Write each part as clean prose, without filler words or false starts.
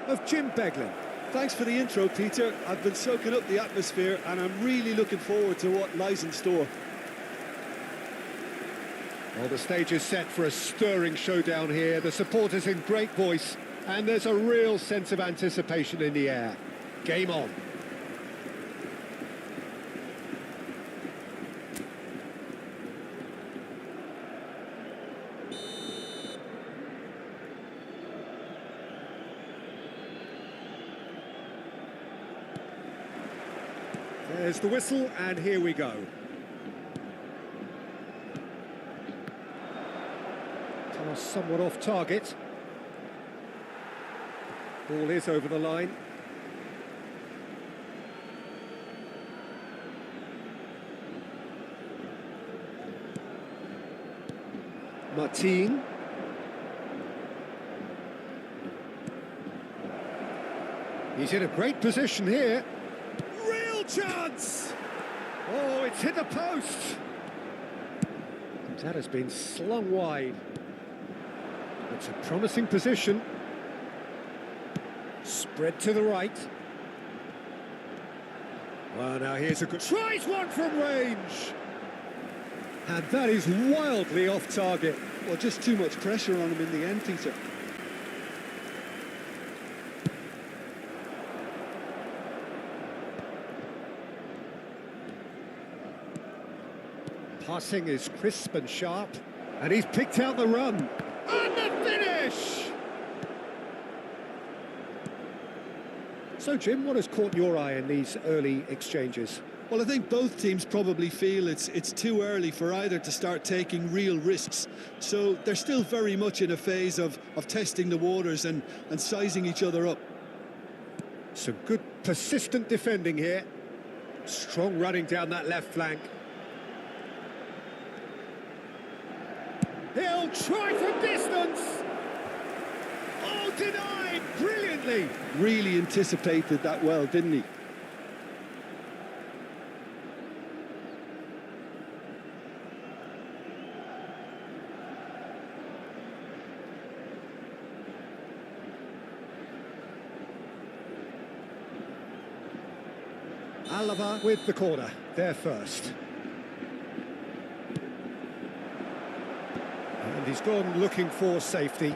of Jim Beglin. Thanks for the intro, Peter. I've been soaking up the atmosphere and I'm really looking forward to what lies in store. Well, the stage is set for a stirring showdown here. The supporters in great voice, and there's a real sense of anticipation in the air. Game on. There's the whistle, and here we go. Pass somewhat off target. Ball is over the line. Martin. He's in a great position here. Real chance! Oh, it's hit the post! That has been slung wide. It's a promising position. Spread to the right. Well, now here's a good... Tries one from range! And that is wildly off target. Well, just too much pressure on him in the end, Peter. Passing is crisp and sharp. And he's picked out the run. And the finish! So, Jim, what has caught your eye in these early exchanges? Well, I think both teams probably feel it's too early for either to start taking real risks. So they're still very much in a phase of testing the waters and sizing each other up. Some good persistent defending here. Strong running down that left flank. He'll try from distance! Oh, denied brilliantly! Really anticipated that well, didn't he? Alava with the corner, there first. And he's gone looking for safety.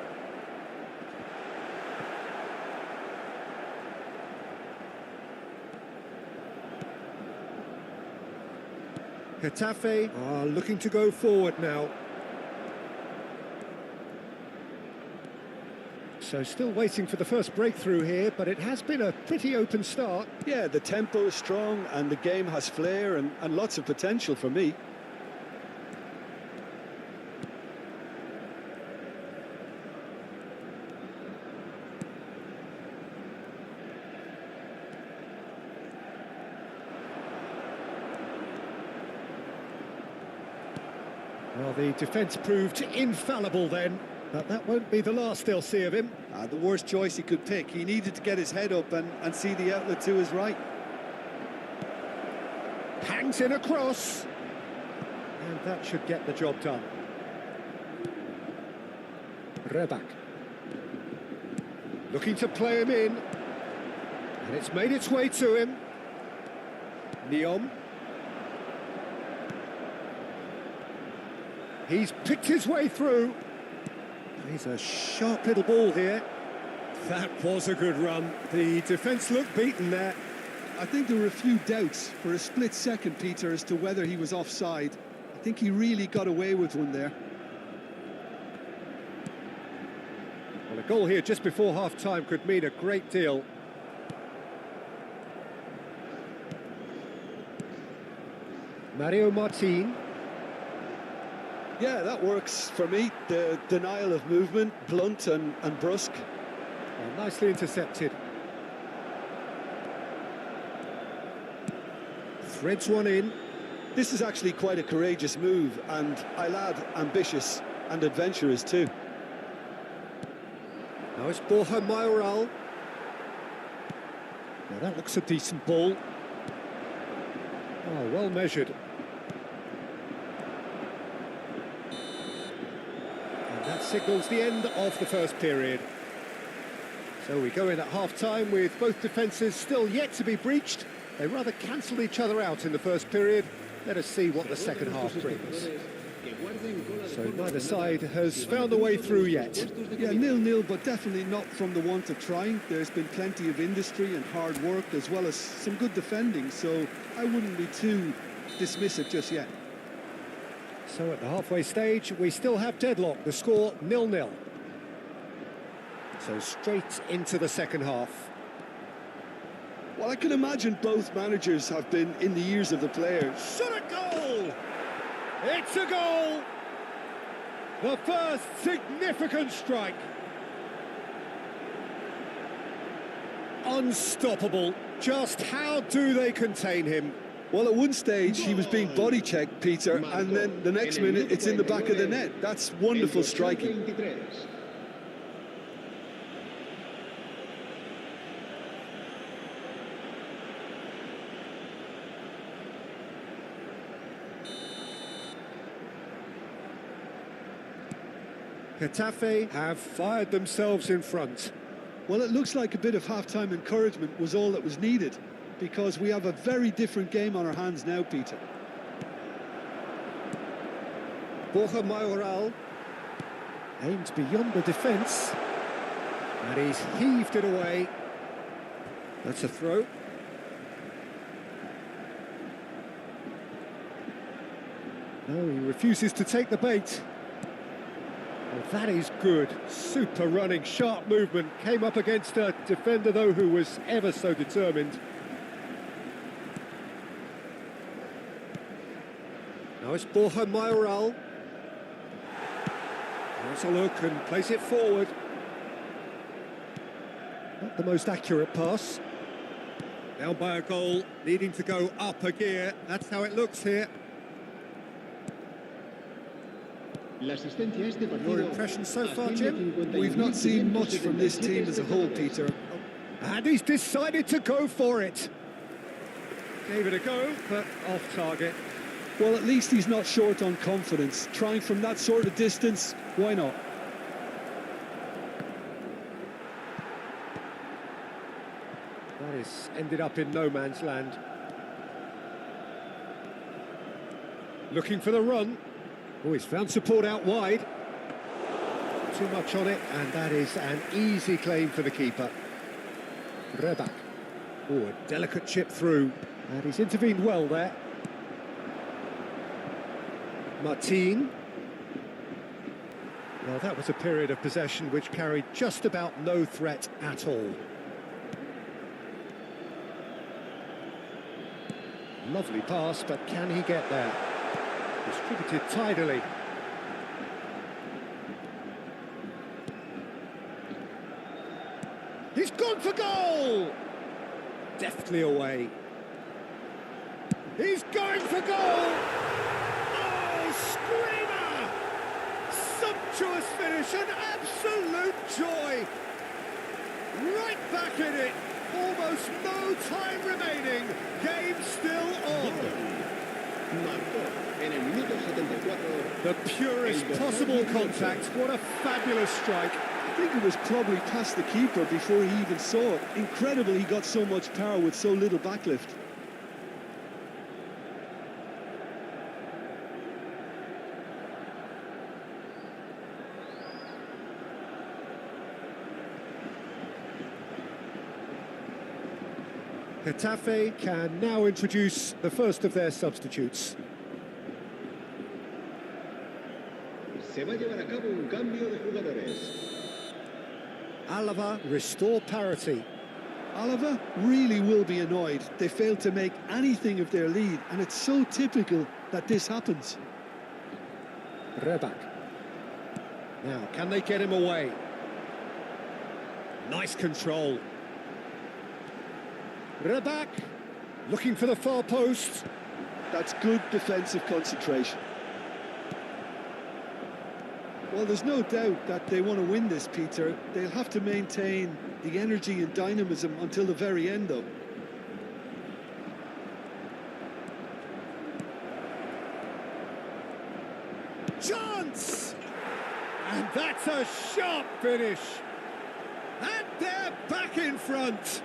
Getafe are looking to go forward now. So still waiting for the first breakthrough here, but it has been a pretty open start. Yeah, the tempo is strong and the game has flair and lots of potential for me. Well, the defence proved infallible then, but that won't be the last they'll see of him. The worst choice he could pick. He needed to get his head up and see the outlet to his right. Hangs in a cross. And that should get the job done. Rebak. Looking to play him in. And it's made its way to him. Neom. He's picked his way through. He's a sharp little ball here. That was a good run. The defence looked beaten there. I think there were a few doubts for a split second, Peter, as to whether he was offside. I think he really got away with one there. Well, a goal here just before half-time could mean a great deal. Mario Martin. Yeah, that works for me. The denial of movement, blunt and brusque. Well, nicely intercepted. Threads one in. This is actually quite a courageous move, and I'll add ambitious and adventurous too. Now it's Borja Mayoral. Now that looks a decent ball. Oh, well measured. And that signals the end of the first period. So we go in at half-time with both defences still yet to be breached. They rather cancelled each other out in the first period. Let us see what the second half brings. So neither side has found a way through yet. Yeah, 0-0, but definitely not from the want of trying. There's been plenty of industry and hard work, as well as some good defending, so I wouldn't be too dismissive just yet. So at the halfway stage, we still have deadlock. The score 0-0. So straight into the second half. Well, I can imagine both managers have been in the ears of the players. Shot a goal! It's a goal! The first significant strike. Unstoppable. Just how do they contain him? Well, at one stage he was being body checked, Peter, and then the next minute it's in the back of the net. That's wonderful striking. Getafe have fired themselves in front. Well, it looks like a bit of half-time encouragement was all that was needed, because we have a very different game on our hands now, Peter. Borja Mayoral aimed beyond the defence, and he's heaved it away. That's a throw. No, he refuses to take the bait. Well, that is good. Super running, sharp movement. Came up against a defender, though, who was ever so determined. Now it's Borja Mayoral. Has a look and plays it forward. Not the most accurate pass. Down by a goal, needing to go up a gear. That's how it looks here. Your impression so far, Jim? We've not seen much from this team as a whole, Peter. And he's decided to go for it. Gave it a go, but off target. Well, at least he's not short on confidence. Trying from that sort of distance, why not? That is ended up in no man's land. Looking for the run. Oh, he's found support out wide. Too much on it, and that is an easy claim for the keeper. Reback. Oh, a delicate chip through. And he's intervened well there. Martin. Well, that was a period of possession which carried just about no threat at all. Lovely pass, but can he get there? Distributed tidily. He's gone for goal! Deftly away. He's going for goal! Oh, screamer! Sumptuous finish, an absolute joy! Right back in it, almost no time remaining, game still on. The purest possible contact, what a fabulous strike. I think it was probably past the keeper before he even saw it. Incredible he got so much power with so little backlift. Getafe can now introduce the first of their substitutes. Se va a llevar a cabo un cambio de jugadores. Alava restore parity. Alava really will be annoyed. They failed to make anything of their lead, and it's so typical that this happens. Reback. Now, can they get him away? Nice control. Reback, looking for the far post. That's good defensive concentration. Well, there's no doubt that they want to win this, Peter. They'll have to maintain the energy and dynamism until the very end, though. Chance! And that's a sharp finish. And they're back in front.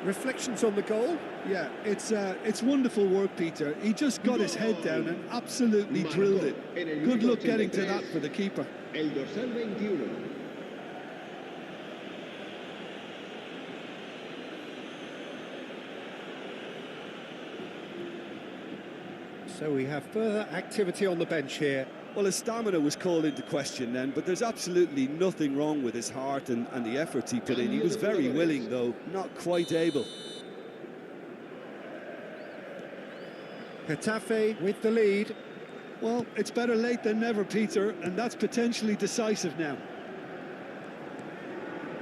Reflections on the goal? Yeah, it's wonderful work, Peter. He just got his head down and absolutely drilled it. Good luck getting to that for the keeper. El dorsal 21. So we have further activity on the bench here. Well, his stamina was called into question then, but there's absolutely nothing wrong with his heart and the efforts he put in. He was very willing, though, not quite able. Getafe with the lead. Well, it's better late than never, Peter, and that's potentially decisive now.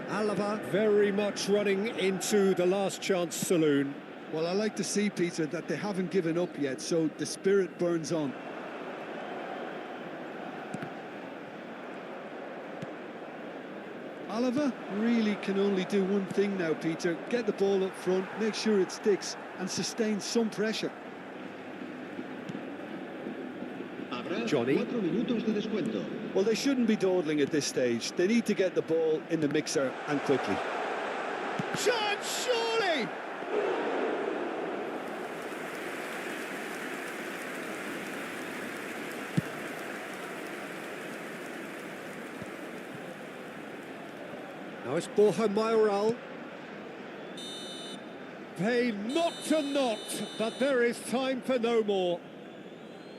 Alavés very much running into the last chance saloon. Well, I like to see, Peter, that they haven't given up yet, so the spirit burns on. Alavés really can only do one thing now, Peter. Get the ball up front, make sure it sticks, and sustain some pressure. Johnny. 4 minutos de descuento. Well, they shouldn't be dawdling at this stage. They need to get the ball in the mixer and quickly. Chance, surely! Now it's Borja Mayoral. They knocked and knocked, but there is time for no more.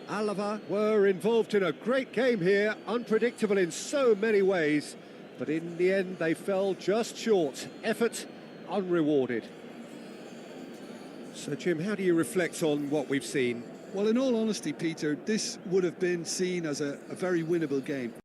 Alavés were involved in a great game here, unpredictable in so many ways, but in the end they fell just short. Effort unrewarded. So, Jim, how do you reflect on what we've seen? Well, in all honesty, Peter, this would have been seen as a very winnable game.